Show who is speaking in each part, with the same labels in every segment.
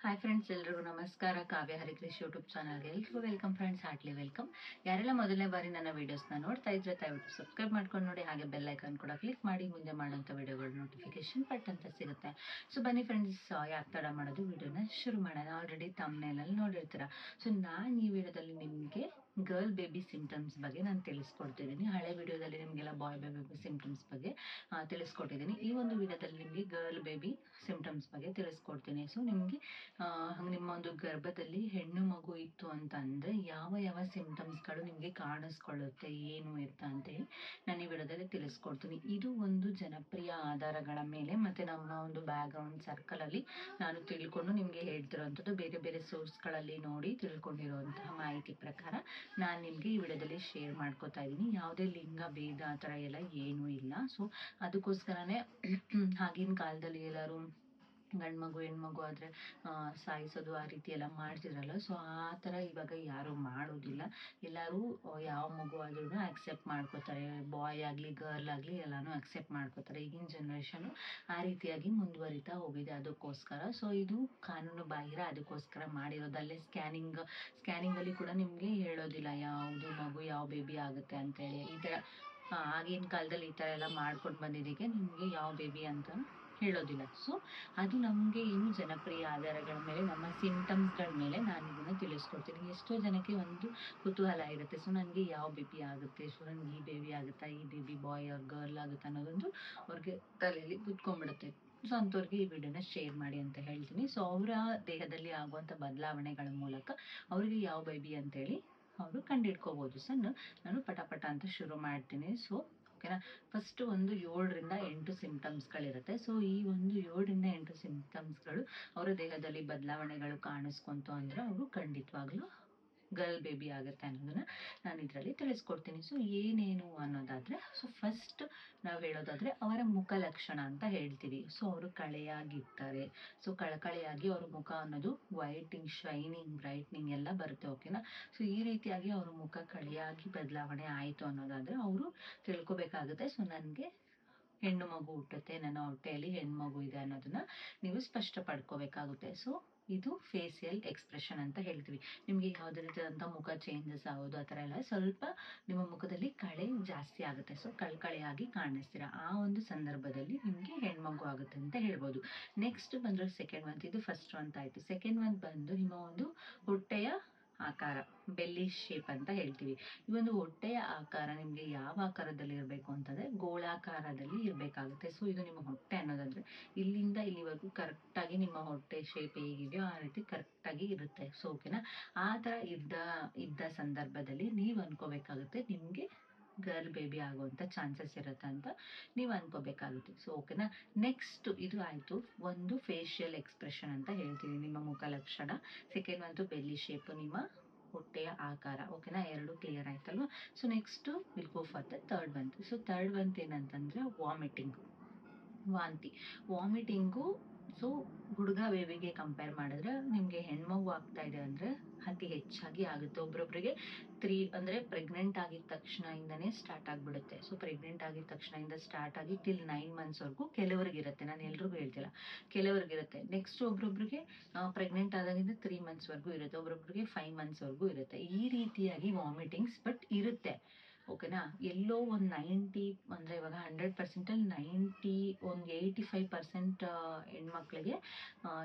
Speaker 1: Hi friends, ಎಲ್ರಿಗೂ ನಮಸ್ಕಾರ. ಕಾವ್ಯ ಹರಿಕೃಷಿ YouTube ಚಾನಲ್ಗೆ ಎಲ್ರಿಗೂ ವೆಲ್ಕಮ್ ಫ್ರೆಂಡ್ಸ್, ಹಾರ್ಟ್ಲಿ ವೆಲ್ಕಮ್. ಯಾರೆಲ್ಲ ಮೊದಲನೇ ಬಾರಿ ನನ್ನ ವೀಡಿಯೋಸ್ನ ನೋಡ್ತಾ ಇದ್ರೆ ದಯವಿಟ್ಟು ಸಬ್ಸ್ಕ್ರೈಬ್ ಮಾಡ್ಕೊಂಡು ನೋಡಿ, ಹಾಗೆ ಬೆಲ್ ಐಕಾನ್ ಕೂಡ ಕ್ಲಿಕ್ ಮಾಡಿ ಮುಂದೆ ಮಾಡೋಂಥ ವಿಡಿಯೋಗಳ ನೋಟಿಫಿಕೇಶನ್ ಪಟ್ ಅಂತ ಸಿಗುತ್ತೆ. ಸೊ ಬನ್ನಿ ಫ್ರೆಂಡ್ಸ್, ಯಾಕೆ ತಡ ಮಾಡೋದು, ವಿಡಿಯೋನ ಶುರು ಮಾಡೋಣ. ಆಲ್ರೆಡಿ ತಮ್ನೇಲಲ್ಲಿ ನೋಡಿರ್ತೀರ. ಸೊ ನಾನು ಈ ವಿಡಿಯೋದಲ್ಲಿ ನಿಮಗೆ ಗರ್ಲ್ ಬೇಬಿ ಸಿಂಟಮ್ಸ್ ಬಗ್ಗೆ ನಾನು ತಿಳಿಸ್ಕೊಡ್ತಿದ್ದೀನಿ. ಹಳೆ ವಿಡಿಯೋದಲ್ಲಿ ನಿಮಗೆಲ್ಲ ಬಾಯ್ ಬೇಬಿ ಸಿಂಟಮ್ಸ್ ಬಗ್ಗೆ ತಿಳಿಸ್ಕೊಟ್ಟಿದ್ದೀನಿ. ಈ ಒಂದು ವಿಡಿಯೋದಲ್ಲಿ ನಿಮಗೆ ಗರ್ಲ್ ಬೇಬಿ ಸಿಂಟಮ್ಸ್ ಬಗ್ಗೆ ತಿಳಿಸ್ಕೊಡ್ತೀನಿ. ಸೊ ನಿಮಗೆ ನಿಮ್ಮ ಒಂದು ಗರ್ಭದಲ್ಲಿ ಹೆಣ್ಣು ಮಗು ಇತ್ತು ಅಂತ ಅಂದರೆ ಯಾವ ಯಾವ ಸಿಂಟಮ್ಸ್ಗಳು ನಿಮಗೆ ಕಾಣಿಸ್ಕೊಳ್ಳುತ್ತೆ, ಏನು ಇರ್ತ ಅಂತೇಳಿ ನಾನು ಈ ವಿಡಿಯೋದಲ್ಲಿ ತಿಳಿಸ್ಕೊಡ್ತೀನಿ. ಇದು ಒಂದು ಜನಪ್ರಿಯ ಆಧಾರಗಳ ಮೇಲೆ ಮತ್ತು ನಮ್ಮ ಒಂದು ಬ್ಯಾಕ್ಗ್ರೌಂಡ್ ಸರ್ಕಲಲ್ಲಿ ನಾನು ತಿಳ್ಕೊಂಡು ನಿಮಗೆ ಹೇಳ್ತಿರೋವಂಥದ್ದು, ಬೇರೆ ಬೇರೆ ಸೋರ್ಸ್ಗಳಲ್ಲಿ ನೋಡಿ ತಿಳ್ಕೊಂಡಿರುವಂತಹ ಮಾಹಿತಿ ಪ್ರಕಾರ ನಾನು ನಿಮಗೆ ಈ ವಿಡಿಯೋದಲ್ಲಿ ಶೇರ್ ಮಾಡ್ಕೋತಾ ಇದ್ದೀನಿ. ಯಾವುದೇ ಲಿಂಗ ಭೇದ ಆ ಥರ ಎಲ್ಲ ಏನೂ ಇಲ್ಲ. ಸೊ ಅದಕ್ಕೋಸ್ಕರನೇ ಆಗಿನ ಕಾಲದಲ್ಲಿ ಎಲ್ಲರೂ ಗಂಡು ಮಗು ಹೆಣ್ಮಗು ಆದರೆ ಸಾಯಿಸೋದು ಆ ರೀತಿ ಎಲ್ಲ ಮಾಡ್ತಿದ್ರಲ್ಲ. ಸೊ ಆ ಥರ ಇವಾಗ ಯಾರೂ ಮಾಡೋದಿಲ್ಲ. ಎಲ್ಲರೂ ಯಾವ ಮಗು ಆದ್ರೂ ಅಕ್ಸೆಪ್ಟ್ ಮಾಡ್ಕೋತಾರೆ. ಬಾಯ್ ಆಗಲಿ ಗರ್ಲ್ ಆಗಲಿ ಎಲ್ಲನೂ ಅಕ್ಸೆಪ್ಟ್ ಮಾಡ್ಕೋತಾರೆ. ಈಗಿನ ಜನ್ರೇಷನು ಆ ರೀತಿಯಾಗಿ ಮುಂದುವರಿತಾ ಹೋಗಿದೆ. ಅದಕ್ಕೋಸ್ಕರ ಸೊ ಇದು ಕಾನೂನು ಬಾಹಿರ, ಅದಕ್ಕೋಸ್ಕರ ಮಾಡಿರೋದಲ್ಲೇ ಸ್ಕ್ಯಾನಿಂಗಲ್ಲಿ ಕೂಡ ನಿಮಗೆ ಹೇಳೋದಿಲ್ಲ ಯಾವುದು ಮಗು ಯಾವ ಬೇಬಿ ಆಗುತ್ತೆ ಅಂತೇಳಿ. ಈ ಥರ ಆಗಿನ ಕಾಲದಲ್ಲಿ ಈ ಥರ ಎಲ್ಲ ಮಾಡ್ಕೊಂಡು ಬಂದಿದ್ದಕ್ಕೆ ನಿಮಗೆ ಯಾವ ಬೇಬಿ ಅಂತ ಹೇಳೋದಿಲ್ಲ. ಸೊ ಅದು ನಮಗೆ ಏನು ಜನಪ್ರಿಯ ಆಧಾರಗಳ ಮೇಲೆ, ನಮ್ಮ ಸಿಂಟಮ್ಸ್ಗಳ ಮೇಲೆ ನಾನು ಇದನ್ನು ತಿಳಿಸ್ಕೊಡ್ತೀನಿ. ಎಷ್ಟೋ ಜನಕ್ಕೆ ಒಂದು ಕುತೂಹಲ ಇರುತ್ತೆ, ಸೊ ನನಗೆ ಯಾವ ಬೇಬಿ ಆಗುತ್ತೆ, ಸೊ ನನಗೆ ಈ ಬೇಬಿ ಆಗುತ್ತಾ, ಈ ಬೇಬಿ ಬಾಯ್ ಆರ್ ಗರ್ಲ್ ಆಗುತ್ತಾ ಅನ್ನೋದೊಂದು ಅವ್ರಿಗೆ ತಲೆಯಲ್ಲಿ ಕುತ್ಕೊಂಡ್ಬಿಡುತ್ತೆ. ಸೊ ಅಂಥವ್ರಿಗೆ ಈ ವಿಡಿಯೋನ ಶೇರ್ ಮಾಡಿ ಅಂತ ಹೇಳ್ತೀನಿ. ಸೊ ಅವರ ದೇಹದಲ್ಲಿ ಆಗುವಂಥ ಬದಲಾವಣೆಗಳ ಮೂಲಕ ಅವರಿಗೆ ಯಾವ ಬೇಬಿ ಅಂತೇಳಿ ಅವರು ಕಂಡಿಡ್ಕೋಬೋದು. ಸೊ ನಾನು ಪಟ ಅಂತ ಶುರು ಮಾಡ್ತೀನಿ. ಸೊ ಓಕೆನಾ. ಫಸ್ಟ್ ಒಂದು 7ರಿಂದ 8 ಸಿಂಟಮ್ಸ್ಗಳಿರುತ್ತೆ. ಸೊ ಈ ಒಂದು 7ರಿಂದ 8 ಸಿಂಟಮ್ಸ್ಗಳು ಅವರ ದೇಹದಲ್ಲಿ ಬದಲಾವಣೆಗಳು ಕಾಣಿಸ್ಕೊಂತು ಅಂದರೆ ಅವರು ಖಂಡಿತವಾಗ್ಲೂ ಗರ್ಲ್ ಬೇಬಿ ಆಗುತ್ತೆ ಅನ್ನೋದನ್ನ ನಾನು ಇದರಲ್ಲಿ ತಿಳಿಸ್ಕೊಡ್ತೀನಿ. ಸೊ ಏನೇನು ಅನ್ನೋದಾದರೆ, ಸೊ ಫಸ್ಟ್ ನಾವು ಹೇಳೋದಾದರೆ ಅವರ ಮುಖ ಲಕ್ಷಣ ಅಂತ ಹೇಳ್ತೀವಿ. ಸೊ ಅವರು ಕಳೆಯಾಗಿರ್ತಾರೆ. ಸೊ ಕಳಕಳೆಯಾಗಿ ಅವ್ರ ಮುಖ ಅನ್ನೋದು ವೈಟಿಂಗ್, ಶೈನಿಂಗ್, ಬ್ರೈಟ್ನಿಂಗ್ ಎಲ್ಲ ಬರುತ್ತೆ. ಓಕೆನಾ. ಸೊ ಈ ರೀತಿಯಾಗಿ ಅವ್ರ ಮುಖ ಕಳೆಯಾಗಿ ಬದಲಾವಣೆ ಆಯಿತು ಅನ್ನೋದಾದರೆ ಅವರು ತಿಳ್ಕೊಬೇಕಾಗುತ್ತೆ, ಸೊ ನನಗೆ ಹೆಣ್ಣು ಮಗು ಹುಟ್ಟುತ್ತೆ, ನನ್ನ ಹೊಟ್ಟೆಯಲ್ಲಿ ಹೆಣ್ಣು ಮಗು ಇದೆ ಅನ್ನೋದನ್ನ ನೀವು ಸ್ಪಷ್ಟಪಡ್ಕೋಬೇಕಾಗುತ್ತೆ. ಸೊ ಇದು ಫೇಸಿಯಲ್ ಎಕ್ಸ್ಪ್ರೆಷನ್ ಅಂತ ಹೇಳ್ತೀವಿ. ನಿಮಗೆ ಯಾವುದೇ ರೀತಿಯಾದಂಥ ಮುಖ ಚೇಂಜಸ್ ಆಗೋದು ಆ ಥರ ಎಲ್ಲ ಸ್ವಲ್ಪ ನಿಮ್ಮ ಮುಖದಲ್ಲಿ ಕಳೆ ಜಾಸ್ತಿ ಆಗುತ್ತೆ. ಸೊ ಕಳೆಯಾಗಿ ಕಾಣಿಸ್ತೀರಾ. ಆ ಒಂದು ಸಂದರ್ಭದಲ್ಲಿ ನಿಮಗೆ ಹೆಣ್ಮಗು ಆಗುತ್ತೆ ಅಂತ ಹೇಳ್ಬೋದು. ನೆಕ್ಸ್ಟ್ ಬಂದರೆ ಸೆಕೆಂಡ್ ಮಂತ್. ಇದು ಫಸ್ಟ್ ಮಂತ್ ಆಯಿತು. ಸೆಕೆಂಡ್ ಮಂತ್ ಬಂದು ನಿಮ್ಮ ಒಂದು ಹೊಟ್ಟೆಯ ಆಕಾರ, ಬೆಲ್ಲಿ ಶೇಪ್ ಅಂತ ಹೇಳ್ತೀವಿ. ಈ ಒಂದು ಹೊಟ್ಟೆಯ ಆಕಾರ ನಿಮಗೆ ಯಾವ ಆಕಾರದಲ್ಲಿ ಇರಬೇಕು ಅಂತಂದರೆ ಗೋಳಾಕಾರದಲ್ಲಿ ಇರಬೇಕಾಗುತ್ತೆ. ಸೊ ಇದು ನಿಮ್ಮ ಹೊಟ್ಟೆ ಅನ್ನೋದಾದರೆ ಇಲ್ಲಿಂದ ಇಲ್ಲಿವರೆಗೂ ಕರೆಕ್ಟಾಗಿ ನಿಮ್ಮ ಹೊಟ್ಟೆ ಶೇಪ್ ಹೇಗಿದೆಯೋ ಆ ರೀತಿ ಕರೆಕ್ಟಾಗಿ ಇರುತ್ತೆ. ಸೊ ಓಕೆನಾ. ಆ ಥರ ಇದ್ದ ಸಂದರ್ಭದಲ್ಲಿ ನೀವು ಅನ್ಕೋಬೇಕಾಗುತ್ತೆ ನಿಮಗೆ ಗರ್ಲ್ ಬೇಬಿ ಆಗುವಂಥ ಚಾನ್ಸಸ್ ಇರುತ್ತೆ ಅಂತ ನೀವು ಅನ್ಕೋಬೇಕಾಗುತ್ತೆ. ಸೊ ಓಕೆನಾ. ನೆಕ್ಸ್ಟ್ ಇದು ಆಯಿತು ಒಂದು ಫೇಶಿಯಲ್ ಎಕ್ಸ್ಪ್ರೆಷನ್ ಅಂತ ಹೇಳ್ತೀವಿ, ನಿಮ್ಮ ಮುಖ ಲಕ್ಷಣ. ಸೆಕೆಂಡ್ ಒಂದು ಬೆಲ್ಲಿ ಶೇಪ್, ನಿಮ್ಮ ಹೊಟ್ಟೆಯ ಆಕಾರ. ಓಕೆನಾ. ಎರಡು ಕ್ಲಿಯರ್ ಆಯ್ತಲ್ವಾ. So next will go for the third month. So third month ಏನಂತಂದರೆ ವಾಮಿಟಿಂಗು. ಸೊ ಹುಡುಗ ಬೇಬಿಗೆ ಕಂಪೇರ್ ಮಾಡಿದ್ರೆ ನಿಮಗೆ ಹೆಣ್ಮಗು ಆಗ್ತಾ ಇದೆ ಅಂದರೆ ಅತಿ ಹೆಚ್ಚಾಗಿ ಆಗುತ್ತೆ. ಒಬ್ರೊಬ್ರಿಗೆ ಪ್ರೆಗ್ನೆಂಟ್ ಆಗಿದ ತಕ್ಷಣದಿಂದನೇ ಸ್ಟಾರ್ಟ್ ಆಗಿಬಿಡುತ್ತೆ. ಸೊ ಪ್ರೆಗ್ನೆಂಟ್ ಆಗಿದ ತಕ್ಷಣದಿಂದ ಸ್ಟಾರ್ಟ್ ಆಗಿ ಟಿಲ್ 9 ಮಂತ್ಸ್ವರೆಗೂ ಕೆಲವರಿಗಿರುತ್ತೆ. ನಾನು ಎಲ್ರಿಗೂ ಹೇಳ್ತಿಲ್ಲ, ಕೆಲವರಿಗಿರುತ್ತೆ. ನೆಕ್ಸ್ಟ್ ಒಬ್ರೊಬ್ರಿಗೆ ಪ್ರೆಗ್ನೆಂಟ್ ಆದಾಗಿಂದ 3 ಮಂತ್ಸ್ವರೆಗೂ ಇರುತ್ತೆ, ಒಬ್ರೊಬ್ರಿಗೆ 5 ಮಂತ್ಸ್ವರೆಗೂ ಇರುತ್ತೆ. ಈ ರೀತಿಯಾಗಿ ವಾಮಿಟಿಂಗ್ಸ್ ಬಟ್ ಇರುತ್ತೆ. ಓಕೆನಾ. ಎಲ್ಲೋ ಒಂದು 90 ಅಂದರೆ ಇವಾಗ 100%ಅಲ್ಲಿ 85% ಹೆಣ್ಮಕ್ಳಿಗೆ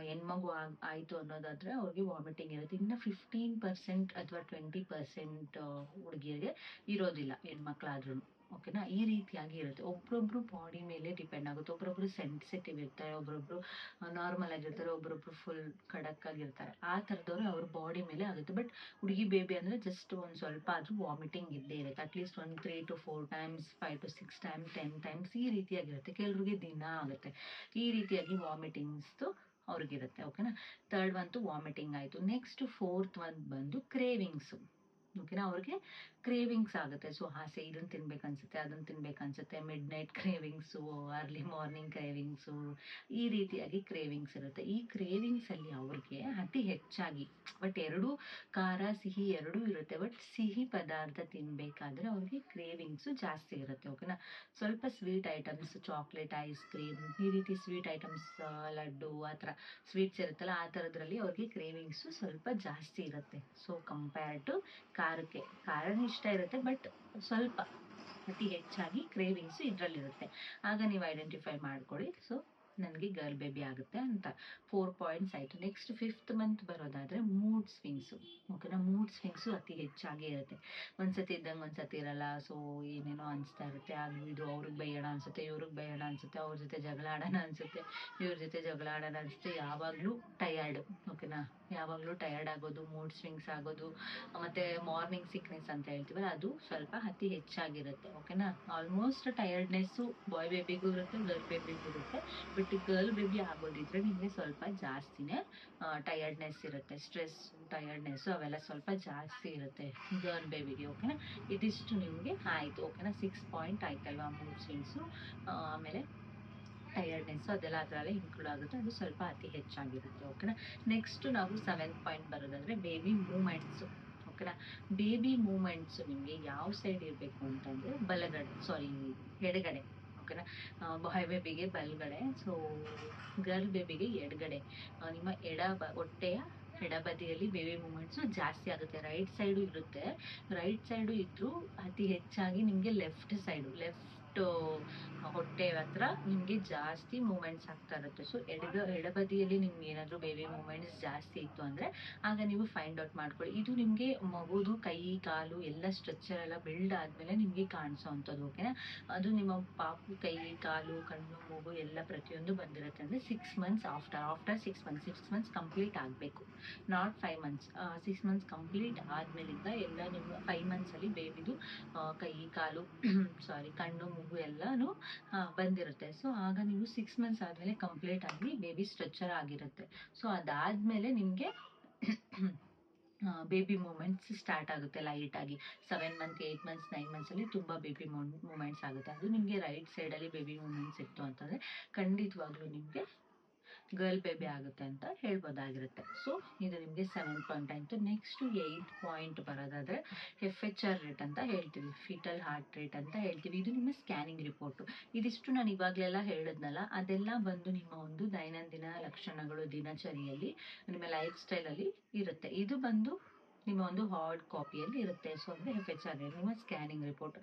Speaker 1: ಹೆಣ್ಮಗು ಆಯಿತು ಅನ್ನೋದಾದರೆ ಅವ್ರಿಗೆ ವಾಮಿಟಿಂಗ್ ಇರುತ್ತೆ. ಇನ್ನು 15% ಅಥವಾ 20% ಹುಡುಗಿಯರಿಗೆ ಇರೋದಿಲ್ಲ, ಹೆಣ್ಮಕ್ಳಾದ್ರೂ. ಓಕೆನಾ. ಈ ರೀತಿಯಾಗಿ ಇರುತ್ತೆ. ಒಬ್ರೊಬ್ರು ಬಾಡಿ ಮೇಲೆ ಡಿಪೆಂಡ್ ಆಗುತ್ತೆ. ಒಬ್ರೊಬ್ರು ಸೆನ್ಸಿಟಿವ್ ಇರ್ತಾರೆ, ಒಬ್ರೊಬ್ರು ನಾರ್ಮಲ್ ಆಗಿರ್ತಾರೆ, ಒಬ್ರೊಬ್ರು ಫುಲ್ ಖಡಕ್ ಆಗಿರ್ತಾರೆ. ಆ ಥರದವ್ರು ಅವ್ರ ಬಾಡಿ ಮೇಲೆ ಆಗುತ್ತೆ. ಬಟ್ ಹುಡುಗಿ ಬೇಬಿ ಅಂದರೆ ಜಸ್ಟ್ ಒಂದು ಸ್ವಲ್ಪ ಆದರೂ ವಾಮಿಟಿಂಗ್ ಇದ್ದೇ ಇರುತ್ತೆ. ಅಟ್ಲೀಸ್ಟ್ ಒಂದು 3 to 4 times, 5 to 6 times, 10 times ಈ ರೀತಿಯಾಗಿರುತ್ತೆ. ಕೆಲವ್ರಿಗೆ ದಿನ ಆಗುತ್ತೆ. ಈ ರೀತಿಯಾಗಿ ವಾಮಿಟಿಂಗ್ಸ್ದು ಅವ್ರಿಗಿರುತ್ತೆ. ಓಕೆನಾ. ಥರ್ಡ್ ಮಂತು ವಾಮಿಟಿಂಗ್ ಆಯಿತು. ನೆಕ್ಸ್ಟ್ ಫೋರ್ತ್ ಮಂತ್ ಬಂದು ಕ್ರೇವಿಂಗ್ಸು. ಓಕೆನಾ. ಅವ್ರಿಗೆ ಕ್ರೇವಿಂಗ್ಸ್ ಆಗುತ್ತೆ. ಸೊ ಆಸೆ, ಇದನ್ನು ತಿನ್ಬೇಕನ್ಸುತ್ತೆ, ಅದನ್ನು ತಿನ್ಬೇಕನ್ಸುತ್ತೆ, ಮಿಡ್ ನೈಟ್ ಕ್ರೇವಿಂಗ್ಸು, ಅರ್ಲಿ ಮಾರ್ನಿಂಗ್ ಕ್ರೇವಿಂಗ್ಸು, ಈ ರೀತಿಯಾಗಿ ಕ್ರೇವಿಂಗ್ಸ್ ಇರುತ್ತೆ. ಈ ಕ್ರೇವಿಂಗ್ಸಲ್ಲಿ ಅವ್ರಿಗೆ ಅತಿ ಹೆಚ್ಚಾಗಿ, ಬಟ್ ಎರಡೂ ಖಾರ ಸಿಹಿ ಎರಡೂ ಇರುತ್ತೆ, ಬಟ್ ಸಿಹಿ ಪದಾರ್ಥ ತಿನ್ನಬೇಕಾದ್ರೆ ಅವ್ರಿಗೆ ಕ್ರೇವಿಂಗ್ಸು ಜಾಸ್ತಿ ಇರುತ್ತೆ. ಓಕೆನಾ. ಸ್ವಲ್ಪ sweet items, chocolate, ice cream, ಈ ರೀತಿ ಸ್ವೀಟ್ ಐಟಮ್ಸ್, ಲಡ್ಡು, ಆ ಥರ ಸ್ವೀಟ್ಸ್ ಇರುತ್ತಲ್ಲ, ಆ ಥರದ್ರಲ್ಲಿ ಅವ್ರಿಗೆ ಕ್ರೇವಿಂಗ್ಸು ಸ್ವಲ್ಪ ಜಾಸ್ತಿ ಇರುತ್ತೆ. ಸೊ ಕಂಪೇರ್ಡ್ ಟು ಖಾರಕ್ಕೆ, ಖಾರನೂ ಇಷ್ಟ ಇರುತ್ತೆ, ಬಟ್ ಸ್ವಲ್ಪ ಅತಿ ಹೆಚ್ಚಾಗಿ ಕ್ರೇವಿಂಗ್ಸು ಇದರಲ್ಲಿರುತ್ತೆ. ಆಗ ನೀವು ಐಡೆಂಟಿಫೈ ಮಾಡ್ಕೊಳ್ಳಿ. ಸೊ ನನಗೆ ಗರ್ಲ್ ಬೇಬಿ ಆಗುತ್ತೆ ಅಂತ. 4 ಪಾಯಿಂಟ್ಸ್ ಆಯಿತು. ನೆಕ್ಸ್ಟ್ 5th ಮಂತ್ ಬರೋದಾದರೆ ಮೂಡ್ ಸ್ವಿಂಗ್ಸು. ಓಕೆನಾ. ಮೂಡ್ ಸ್ವಿಂಗ್ಸು ಅತಿ ಹೆಚ್ಚಾಗಿ ಇರುತ್ತೆ. ಒಂದ್ಸತಿ ಇದ್ದಂಗೆ ಒಂದ್ಸತಿ ಇರಲ್ಲ. ಸೊ ಏನೇನೋ ಅನಿಸ್ತಾ ಇರುತ್ತೆ, ಅದು ಇದು, ಅವ್ರಿಗೆ ಬೈಯೋಣ ಅನಿಸುತ್ತೆ, ಇವ್ರಿಗೆ ಬೈಯೋಣ ಅನಿಸುತ್ತೆ, ಅವ್ರ ಜೊತೆ ಜಗಳ ಆಡೋಣ ಅನಿಸುತ್ತೆ, ಇವ್ರ ಜೊತೆ ಜಗಳ ಆಡೋಣ ಅನಿಸುತ್ತೆ. ಯಾವಾಗಲೂ ಟಯರ್ಡ್. ಓಕೆನಾ. ಯಾವಾಗಲೂ ಟಯರ್ಡ್ ಆಗೋದು, ಮೂಡ್ ಸ್ವಿಂಗ್ಸ್ ಆಗೋದು, ಮತ್ತು ಮಾರ್ನಿಂಗ್ ಸಿಕ್ನೆಸ್ ಅಂತ ಹೇಳ್ತೀವಲ್ಲ, ಅದು ಸ್ವಲ್ಪ ಅತಿ ಹೆಚ್ಚಾಗಿರುತ್ತೆ. ಓಕೆನಾ. ಆಲ್ಮೋಸ್ಟ್ ಟಯರ್ಡ್ನೆಸ್ಸು ಬಾಯ್ ಬೇಬಿಗೂ ಇರುತ್ತೆ, ಗರ್ಲ್ ಬೇಬಿಗೂ ಇರುತ್ತೆ. ಬಟ್ ಗರ್ಲ್ ಬೇಬಿ ಆಗೋದಿದ್ರೆ ನಿಮಗೆ ಸ್ವಲ್ಪ ಜಾಸ್ತಿನೇ ಟಯರ್ಡ್ನೆಸ್ ಇರುತ್ತೆ. ಸ್ಟ್ರೆಸ್, ಟಯರ್ಡ್ನೆಸ್ಸು ಅವೆಲ್ಲ ಸ್ವಲ್ಪ ಜಾಸ್ತಿ ಇರುತ್ತೆ ಗರ್ಲ್ ಬೇಬಿಗೆ. ಓಕೆನಾ. ಇದಿಷ್ಟು ನಿಮಗೆ ಆಯಿತು. ಓಕೆನಾ. 6 ಪಾಯಿಂಟ್ ಆಯ್ತಲ್ವಾ. ಮೂಡ್ ಸ್ವಿಂಗ್ಸು, ಆಮೇಲೆ ಟಯರ್ಡ್ನೆಸ್ಸು, ಅದೆಲ್ಲ ಅದರಲ್ಲೇ ಇನ್ಕ್ಲೂಡ್ ಆಗುತ್ತೆ. ಅದು ಸ್ವಲ್ಪ ಅತಿ ಹೆಚ್ಚಾಗಿರುತ್ತೆ. ಓಕೆನಾ. ನೆಕ್ಸ್ಟ್ ನಾವು 7th ಪಾಯಿಂಟ್ ಬರೋದಾದರೆ ಬೇಬಿ ಮೂಮೆಂಟ್ಸು. ಓಕೆನಾ. ಬೇಬಿ ಮೂಮೆಂಟ್ಸು ನಿಮಗೆ ಯಾವ ಸೈಡ್ ಇರಬೇಕು ಅಂತಂದರೆ ಎಡಗಡೆ. ಓಕೆನಾ. ಬಾಯ್ ಬೇಬಿಗೆ ಬಲಗಡೆ, ಸೊ ಗರ್ಲ್ ಬೇಬಿಗೆ ಎಡಗಡೆ. ನಿಮ್ಮ ಹೊಟ್ಟೆಯ ಎಡಬದಿಯಲ್ಲಿ ಬೇಬಿ ಮೂಮೆಂಟ್ಸು ಜಾಸ್ತಿ ಆಗುತ್ತೆ. ರೈಟ್ ಸೈಡು ಇರುತ್ತೆ, ರೈಟ್ ಸೈಡು ಇದ್ದರೂ ಅತಿ ಹೆಚ್ಚಾಗಿ ನಿಮಗೆ ಲೆಫ್ಟ್ ಹೊಟ್ಟೆ ಹತ್ರ ನಿಮಗೆ ಜಾಸ್ತಿ ಮೂಮೆಂಟ್ಸ್ ಆಗ್ತಾ ಇರುತ್ತೆ. ಸೊ ಎಡಬದಿಯಲ್ಲಿ ನಿಮ್ಗೆ ಏನಾದರೂ ಬೇಬಿ ಮೂಮೆಂಟ್ಸ್ ಜಾಸ್ತಿ ಇತ್ತು ಅಂದರೆ ಆಗ ನೀವು ಫೈಂಡ್ ಔಟ್ ಮಾಡ್ಕೊಳ್ಳಿ. ಇದು ನಿಮಗೆ ಮಗುದು ಕೈ ಕಾಲು ಎಲ್ಲ ಸ್ಟ್ರಕ್ಚರ್ ಎಲ್ಲ ಬಿಲ್ಡ್ ಆದಮೇಲೆ ನಿಮಗೆ ಕಾಣಿಸೋ ಅಂಥದ್ದು. ಓಕೆನಾ. ಅದು ನಿಮ್ಮ ಪಾಪು ಕೈ ಕಾಲು ಕಣ್ಣು ಮೂಗು ಎಲ್ಲ ಪ್ರತಿಯೊಂದು ಬಂದಿರುತ್ತೆ ಅಂದರೆ 6 ಮಂತ್ಸ್ ಆಫ್ಟರ್ 6 ಮಂತ್ಸ್ ಕಂಪ್ಲೀಟ್ ಆಗಬೇಕು. Not 5 months. 6 ಮಂತ್ಸ್ ಕಂಪ್ಲೀಟ್ ಆದಮೇಲಿಂದ ಎಲ್ಲ ನಿಮ್ಮ 5 ಮಂತ್ಸಲ್ಲಿ ಬೇಬಿದು ಕೈ ಕಾಲು ಕಣ್ಣು ಮೂಗು ಎಲ್ಲನೂ ಬಂದಿರುತ್ತೆ. ಸೊ ಆಗ ನೀವು 6 ಮಂತ್ಸ್ ಆದಮೇಲೆ ಕಂಪ್ಲೀಟ್ ಆಗಿ ಬೇಬಿ ಸ್ಟ್ರಕ್ಚರ್ ಆಗಿರುತ್ತೆ. ಸೊ ಅದಾದಮೇಲೆ ನಿಮಗೆ ಬೇಬಿ ಮೂಮೆಂಟ್ಸ್ ಸ್ಟಾರ್ಟ್ ಆಗುತ್ತೆ ಲೈಟಾಗಿ. 7 ಮಂತ್, 8 ಮಂತ್ಸ್, 9 ಮಂತ್ಸಲ್ಲಿ ತುಂಬ ಬೇಬಿ ಮೂಮೆಂಟ್ಸ್ ಆಗುತ್ತೆ. ಅದು ನಿಮಗೆ ರೈಟ್ ಸೈಡಲ್ಲಿ ಬೇಬಿ ಮೂಮೆಂಟ್ಸ್ ಇತ್ತು ಅಂತಂದರೆ ಖಂಡಿತವಾಗ್ಲೂ ನಿಮಗೆ ಗರ್ಲ್ ಬೇಬಿ ಆಗುತ್ತೆ ಅಂತ ಹೇಳ್ಬೋದಾಗಿರುತ್ತೆ. ಸೊ ಇದು ನಿಮಗೆ 7th ಪಾಯಿಂಟ್ ಆಯಿತು. ನೆಕ್ಸ್ಟು 8th ಪಾಯಿಂಟ್ ಬರೋದಾದರೆ FHR ರೇಟ್ ಅಂತ ಹೇಳ್ತೀವಿ, ಫೀಟಲ್ ಹಾರ್ಟ್ ರೇಟ್ ಅಂತ ಹೇಳ್ತೀವಿ. ಇದು ನಿಮ್ಮ ಸ್ಕ್ಯಾನಿಂಗ್ ರಿಪೋರ್ಟು. ಇದಿಷ್ಟು ನಾನು ಇವಾಗಲೆಲ್ಲ ಹೇಳಿದ್ನಲ್ಲ, ಅದೆಲ್ಲ ಬಂದು ನಿಮ್ಮ ಒಂದು ದೈನಂದಿನ ಲಕ್ಷಣಗಳು, ದಿನಚರಿಯಲ್ಲಿ, ನಿಮ್ಮ ಲೈಫ್ ಸ್ಟೈಲಲ್ಲಿ ಇರುತ್ತೆ. ಇದು ಬಂದು ನಿಮ್ಮ ಒಂದು ಹಾರ್ಡ್ ಕಾಪಿಯಲ್ಲಿ ಇರುತ್ತೆ. ಸೊ ಅಂದರೆ FHR ರೇಟ್, ನಿಮ್ಮ ಸ್ಕ್ಯಾನಿಂಗ್ ರಿಪೋರ್ಟ್.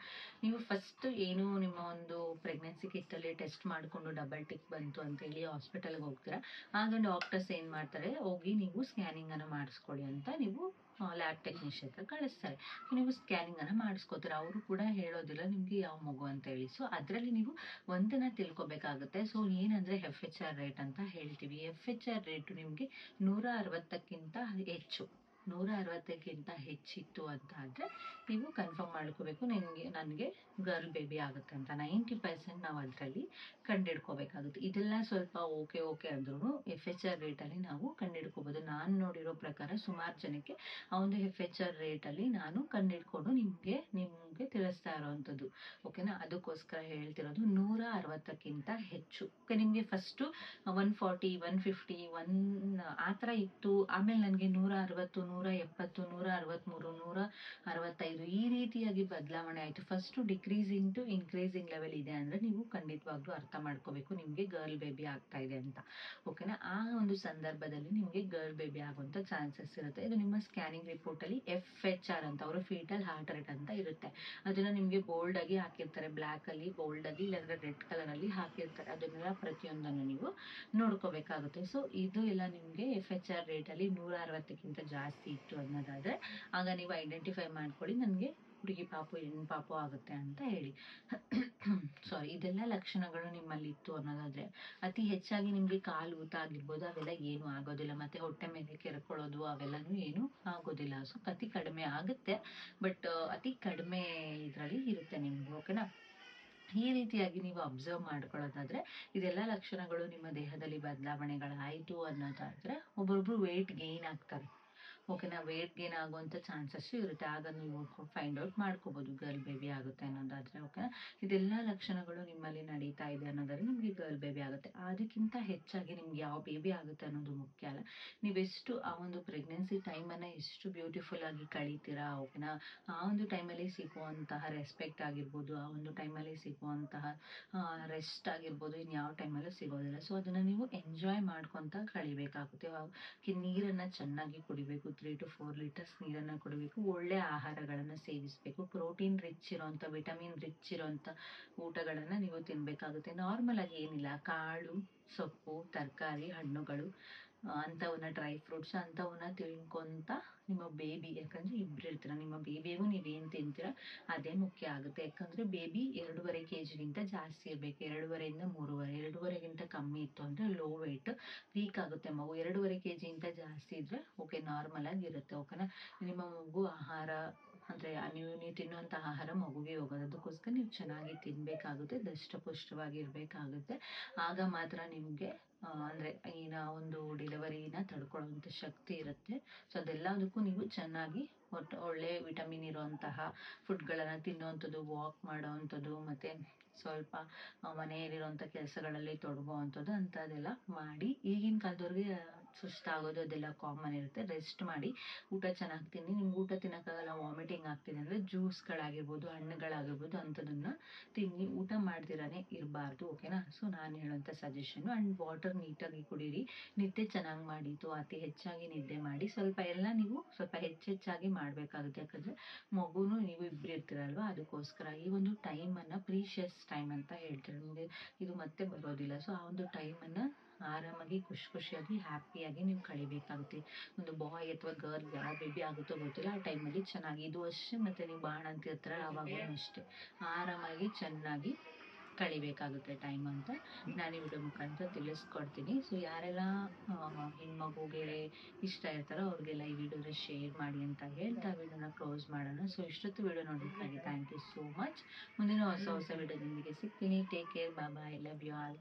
Speaker 1: ನೀವು ಫಸ್ಟ್ ಏನು ನಿಮ್ಮ ಒಂದು ಪ್ರೆಗ್ನೆನ್ಸಿ ಕಿಟ್ಟಲ್ಲಿ ಟೆಸ್ಟ್ ಮಾಡಿಕೊಂಡು ಡಬಲ್ ಟಿಕ್ ಬಂತು ಅಂತೇಳಿ ಹಾಸ್ಪಿಟಲ್ಗೆ ಹೋಗ್ತೀರಾ, ಆಗ ಡಾಕ್ಟರ್ಸ್ ಏನು ಮಾಡ್ತಾರೆ, ಹೋಗಿ ನೀವು ಸ್ಕ್ಯಾನಿಂಗನ್ನು ಮಾಡಿಸ್ಕೊಳ್ಳಿ ಅಂತ ನೀವು ಲ್ಯಾಬ್ ಟೆಕ್ನಿಷಿಯನ್ ಹತ್ರ ಕಳಿಸ್ತಾರೆ. ನೀವು ಸ್ಕ್ಯಾನಿಂಗನ್ನು ಮಾಡಿಸ್ಕೋತೀರ. ಅವರು ಕೂಡ ಹೇಳೋದಿಲ್ಲ ನಿಮಗೆ ಯಾವ ಮಗು ಅಂತ ಹೇಳಿ. ಸೊ ಅದರಲ್ಲಿ ನೀವು ಒಂದನ್ನು ತಿಳ್ಕೊಬೇಕಾಗುತ್ತೆ. ಸೊ ಏನಂದರೆ FHR ರೇಟ್ ಅಂತ ಹೇಳ್ತೀವಿ. FHR ರೇಟು ನಿಮಗೆ 160ಕ್ಕಿಂತ ಹೆಚ್ಚು, 160ಕ್ಕಿಂತ ಹೆಚ್ಚಿತ್ತು ಅಂತ ಆದರೆ ನೀವು ಕನ್ಫರ್ಮ್ ಮಾಡ್ಕೋಬೇಕು ನನಗೆ ಗರ್ಲ್ ಬೇಬಿ ಆಗುತ್ತೆ ಅಂತ. 90% ನಾವು ಅದರಲ್ಲಿ ಕಂಡಿಡ್ಕೋಬೇಕಾಗುತ್ತೆ. ಇದೆಲ್ಲ ಸ್ವಲ್ಪ ಓಕೆ ಅಂದ್ರೂ FHR ರೇಟಲ್ಲಿ ನಾವು ಕಂಡಿಡ್ಕೋಬೋದು. ನಾನು ನೋಡಿರೋ ಪ್ರಕಾರ ಸುಮಾರು ಜನಕ್ಕೆ ಆ ಒಂದು FHR ರೇಟಲ್ಲಿ ನಾನು ಕಂಡಿಡ್ಕೊಂಡು ನಿಮಗೆ ತಿಳಿಸ್ತಾ ಇರೋವಂಥದ್ದು. ಓಕೆನಾ. ಅದಕ್ಕೋಸ್ಕರ ಹೇಳ್ತಿರೋದು 160ಕ್ಕಿಂತ ಹೆಚ್ಚು. ಓಕೆ. ನಿಮಗೆ ಫಸ್ಟು 140, 150, ಆ ಥರ ಇತ್ತು. ಆಮೇಲೆ ನನಗೆ 160, 170, 163, 165 ಈ ರೀತಿಯಾಗಿ ಬದಲಾವಣೆ ಆಯಿತು. First decreasing to increasing level ಇದೆ ಅಂದರೆ ನೀವು ಖಂಡಿತವಾಗ್ಲೂ ಅರ್ಥ ಮಾಡ್ಕೋಬೇಕು ನಿಮಗೆ ಗರ್ಲ್ ಬೇಬಿ ಆಗ್ತಾ ಇದೆ ಅಂತ. ಓಕೆನಾ. ಆ ಒಂದು ಸಂದರ್ಭದಲ್ಲಿ ನಿಮಗೆ ಗರ್ಲ್ ಬೇಬಿ ಆಗುವಂಥ ಚಾನ್ಸಸ್ ಇರುತ್ತೆ. ಇದು ನಿಮ್ಮ ಸ್ಕ್ಯಾನಿಂಗ್ ರಿಪೋರ್ಟಲ್ಲಿ FHR ಅಂತ, ಅವರು ಫೀಟಲ್ ಹಾರ್ಟ್ ರೇಟ್ ಅಂತ ಇರುತ್ತೆ. ಅದನ್ನು ನಿಮಗೆ ಬೋಲ್ಡಾಗಿ ಹಾಕಿರ್ತಾರೆ, ಬ್ಲ್ಯಾಕಲ್ಲಿ ಬೋಲ್ಡಾಗಿ, ಇಲ್ಲಾಂದರೆ ರೆಡ್ ಕಲರಲ್ಲಿ ಹಾಕಿರ್ತಾರೆ. ಅದನ್ನೆಲ್ಲ ಪ್ರತಿಯೊಂದನ್ನು ನೀವು ನೋಡ್ಕೋಬೇಕಾಗುತ್ತೆ. ಸೊ ಇದು ಎಲ್ಲ ನಿಮಗೆ FHR ರೇಟಲ್ಲಿ 160ಕ್ಕಿಂತ ಜಾಸ್ತಿ ಇತ್ತು ಅನ್ನೋದಾದರೆ ಆಗ ನೀವು ಐಡೆಂಟಿಫೈ ಮಾಡ್ಕೊಳ್ಳಿ, ನನಗೆ ಹುಡುಗಿ ಪಾಪು ಹೆಣ್ಣು ಪಾಪು ಆಗುತ್ತೆ ಅಂತ ಹೇಳಿ. ಇದೆಲ್ಲ ಲಕ್ಷಣಗಳು ನಿಮ್ಮಲ್ಲಿ ಇತ್ತು ಅನ್ನೋದಾದರೆ ಅತಿ ಹೆಚ್ಚಾಗಿ ನಿಮಗೆ ಕಾಲು ಊತ ಆಗಿರ್ಬೋದು, ಅವೆಲ್ಲ ಏನೂ ಆಗೋದಿಲ್ಲ. ಮತ್ತು ಹೊಟ್ಟೆ ಮೇಲೆ ಕೆರ್ಕೊಳ್ಳೋದು ಅವೆಲ್ಲನೂ ಏನೂ ಆಗೋದಿಲ್ಲ. ಸೊ ಅತಿ ಕಡಿಮೆ ಆಗುತ್ತೆ, ಬಟ್ ಅತಿ ಕಡಿಮೆ ಇದರಲ್ಲಿ ಇರುತ್ತೆ ನಿಮಗೆ. ಓಕೆನಾ. ಈ ರೀತಿಯಾಗಿ ನೀವು ಅಬ್ಸರ್ವ್ ಮಾಡ್ಕೊಳ್ಳೋದಾದರೆ ಇದೆಲ್ಲ ಲಕ್ಷಣಗಳು ನಿಮ್ಮ ದೇಹದಲ್ಲಿ ಬದಲಾವಣೆಗಳಾಯಿತು ಅನ್ನೋದಾದರೆ ಒಬ್ಬೊಬ್ರು ವೆಯ್ಟ್ ಗೇನ್ ಆಗ್ತಾರೆ. ಓಕೆನಾ, ವೇಟ್ ಗೇನ್ ಆಗುವಂಥ ಚಾನ್ಸಸ್ಸು ಇರುತ್ತೆ. ಆಗ ನೀವು ಫೈಂಡ್ ಔಟ್ ಮಾಡ್ಕೋಬೋದು ಗರ್ಲ್ ಬೇಬಿ ಆಗುತ್ತೆ ಅನ್ನೋದಾದರೆ. ಓಕೆನಾ, ಇದೆಲ್ಲ ಲಕ್ಷಣಗಳು ನಿಮ್ಮಲ್ಲಿ ನಡೀತಾ ಇದೆ ಅನ್ನೋದಾದ್ರೆ ನಿಮಗೆ ಗರ್ಲ್ ಬೇಬಿ ಆಗುತ್ತೆ. ಅದಕ್ಕಿಂತ ಹೆಚ್ಚಾಗಿ ನಿಮ್ಗೆ ಯಾವ ಬೇಬಿ ಆಗುತ್ತೆ ಅನ್ನೋದು ಮುಖ್ಯ ಅಲ್ಲ. ನೀವೆಷ್ಟು ಆ ಒಂದು ಪ್ರೆಗ್ನೆನ್ಸಿ ಟೈಮನ್ನು ಎಷ್ಟು ಬ್ಯೂಟಿಫುಲ್ ಆಗಿ ಕಳೀತೀರಾ, ಓಕೆನಾ, ಆ ಒಂದು ಟೈಮಲ್ಲಿ ಸಿಗುವಂತಹ ರೆಸ್ಪೆಕ್ಟ್ ಆಗಿರ್ಬೋದು, ಆ ಒಂದು ಟೈಮಲ್ಲಿ ಸಿಗುವಂತಹ ರೆಸ್ಟ್ ಆಗಿರ್ಬೋದು, ಇನ್ಯಾವ ಟೈಮಲ್ಲೂ ಸಿಗೋದಿಲ್ಲ. ಸೊ ಅದನ್ನು ನೀವು ಎಂಜಾಯ್ ಮಾಡ್ಕೊತ ಕಳಿಬೇಕಾಗುತ್ತೆ. ನೀರನ್ನು ಚೆನ್ನಾಗಿ ಕುಡಿಬೇಕು. 3 to 4 ಲೀಟರ್ಸ್ ನೀರನ್ನು ಕುಡಿಬೇಕು. ಒಳ್ಳೆ ಆಹಾರಗಳನ್ನು ಸೇವಿಸಬೇಕು. ಪ್ರೋಟೀನ್ ರಿಚ್ ಇರೋಂಥ, ವಿಟಮಿನ್ ರಿಚ್ ಇರೋಂಥ ಊಟಗಳನ್ನು ನೀವು ತಿನ್ನಬೇಕಾಗುತ್ತೆ. ನಾರ್ಮಲ್ ಆಗಿ ಏನಿಲ್ಲ, ಕಾಳು, ಸೊಪ್ಪು, ತರಕಾರಿ, ಹಣ್ಣುಗಳು, ಅಂಥವನ್ನ, ಡ್ರೈ ಫ್ರೂಟ್ಸ್ ಅಂಥವನ್ನ ತಿನ್ಕೊಂತ ನಿಮ್ಮ ಬೇಬಿ, ಯಾಕಂದರೆ ಇಬ್ಬರು ಇರ್ತೀರ, ನಿಮ್ಮ ಬೇಬಿಗೂ ನೀವೇನು ತಿಂತೀರ ಅದೇ ಮುಖ್ಯ ಆಗುತ್ತೆ. ಯಾಕಂದರೆ ಬೇಬಿ 2.5 kg ಜಾಸ್ತಿ ಇರಬೇಕು. 2.5 ಇಂದ 3.5, 2.5ಗಿಂತ ಕಮ್ಮಿ ಇತ್ತು ಅಂದರೆ ಲೋ ವೆಯ್ಟ್, ವೀಕ್ ಆಗುತ್ತೆ ಮಗು. 2.5 kg ಜಾಸ್ತಿ ಇದ್ದರೆ ಓಕೆ, ನಾರ್ಮಲ್ ಆಗಿ ಇರುತ್ತೆ. ಓಕೆನಾ, ನಿಮ್ಮ ಮಗು ಆಹಾರ ಅಂದರೆ ನೀವು ತಿನ್ನುವಂಥ ಆಹಾರ ಮಗುಗೆ ಹೋಗೋದು. ಅದಕ್ಕೋಸ್ಕರ ನೀವು ಚೆನ್ನಾಗಿ ತಿನ್ನಬೇಕಾಗುತ್ತೆ, ದಷ್ಟಪುಷ್ಟವಾಗಿ ಇರಬೇಕಾಗುತ್ತೆ. ಆಗ ಮಾತ್ರ ನಿಮಗೆ ಅಂದರೆ ಏನೋ ಒಂದು ಡೆಲಿವರಿನ ತಡ್ಕೊಳ್ಳೋವಂಥ ಶಕ್ತಿ ಇರುತ್ತೆ. ಸೊ ಅದೆಲ್ಲದಕ್ಕೂ ನೀವು ಚೆನ್ನಾಗಿ ಒಳ್ಳೆ ವಿಟಮಿನ್ ಇರುವಂತಹ ಫುಡ್ಗಳನ್ನು ತಿನ್ನುವಂಥದ್ದು, ವಾಕ್ ಮಾಡೋವಂಥದ್ದು, ಮತ್ತು ಸ್ವಲ್ಪ ಮನೆಯಲ್ಲಿರುವಂಥ ಕೆಲಸಗಳಲ್ಲಿ ತೊಡಗುವಂಥದ್ದು ಅಂಥದ್ದೆಲ್ಲ ಮಾಡಿ. ಈಗಿನ ಕಾಲದವ್ರಿಗೆ ಸುಸ್ತಾಗೋದು ಅದೆಲ್ಲ ಕಾಮನ್ ಇರುತ್ತೆ. ರೆಸ್ಟ್ ಮಾಡಿ, ಊಟ ಚೆನ್ನಾಗಿ ತಿನ್ನಿ. ನಿಮ್ಗೆ ಊಟ ತಿನ್ನೋಕ್ಕಾಗಲ್ಲ, ವಾಮಿಟಿಂಗ್ ಆಗ್ತಿದೆ ಅಂದರೆ ಜ್ಯೂಸ್ಗಳಾಗಿರ್ಬೋದು, ಹಣ್ಣುಗಳಾಗಿರ್ಬೋದು ಅಂಥದನ್ನು ತಿನ್ನಿ. ಊಟ ಮಾಡ್ದಿರಾನೇ ಇರಬಾರ್ದು. ಓಕೆನಾ, ಸೊ ನಾನು ಹೇಳೋಂಥ ಸಜೆಷನ್ನು. ಆ್ಯಂಡ್ ವಾಟರ್ ನೀಟಾಗಿ ಕುಡೀರಿ. ನಿದ್ದೆ ಚೆನ್ನಾಗಿ ಮಾಡಿತು, ಅತಿ ಹೆಚ್ಚಾಗಿ ನಿದ್ದೆ ಮಾಡಿ. ನೀವು ಸ್ವಲ್ಪ ಹೆಚ್ಚೆಚ್ಚಾಗಿ ಮಾಡಬೇಕಾಗುತ್ತೆ. ಯಾಕಂದರೆ ಮಗುನೂ ನೀವು ಇಬ್ಬರು ಇರ್ತೀರಲ್ವ, ಅದಕ್ಕೋಸ್ಕರ ಈ ಒಂದು ಟೈಮನ್ನು ಪ್ರೀಷಿಯಸ್ ಟೈಮ್ ಅಂತ ಹೇಳ್ತಾರೆ. ನಿಮಗೆ ಇದು ಮತ್ತೆ ಬರೋದಿಲ್ಲ. ಸೊ ಆ ಒಂದು ಟೈಮನ್ನು ಆರಾಮಾಗಿ, ಖುಷಿಯಾಗಿ, ಹ್ಯಾಪಿಯಾಗಿ ನೀವು ಕಳಿಬೇಕಾಗುತ್ತೆ. ಒಂದು ಬಾಯ್ ಅಥವಾ ಗರ್ಲ್ ಯಾವ ಬೇಬಿ ಆಗುತ್ತೋ ಗೊತ್ತಿಲ್ಲ, ಆ ಟೈಮಲ್ಲಿ ಚೆನ್ನಾಗಿ ಇದು ಅಷ್ಟೇ. ಮತ್ತು ನೀವು ಬಾಣ ಅಂತ ಇರ್ತಾರಲ್ಲ, ಆವಾಗೂ ಅಷ್ಟೇ ಆರಾಮಾಗಿ ಚೆನ್ನಾಗಿ ಕಳಿಬೇಕಾಗುತ್ತೆ ಟೈಮ್ ಅಂತ ನಾನು ಈ ವಿಡಿಯೋ ಮುಖಾಂತರ ತಿಳಿಸ್ಕೊಡ್ತೀನಿ. ಸೊ ಯಾರೆಲ್ಲ ಹೆಣ್ಮಗುಗೆ ಇಷ್ಟ ಇರ್ತಾರೋ ಅವ್ರಿಗೆಲ್ಲ ಈ ವಿಡಿಯೋನ ಶೇರ್ ಮಾಡಿ ಅಂತ ಹೇಳ್ತಾ ವಿಡಿಯೋನ ಕ್ಲೋಸ್ ಮಾಡೋಣ. ಸೊ ಇಷ್ಟೊತ್ತು ವಿಡಿಯೋ ನೋಡೋದಕ್ಕಾಗಿ ಥ್ಯಾಂಕ್ ಯು ಸೋ ಮಚ್. ಮುಂದಿನ ಹೊಸ ವಿಡಿಯೋದೊಂದಿಗೆ ಸಿಗ್ತೀನಿ. Take care, bye bye, love you all.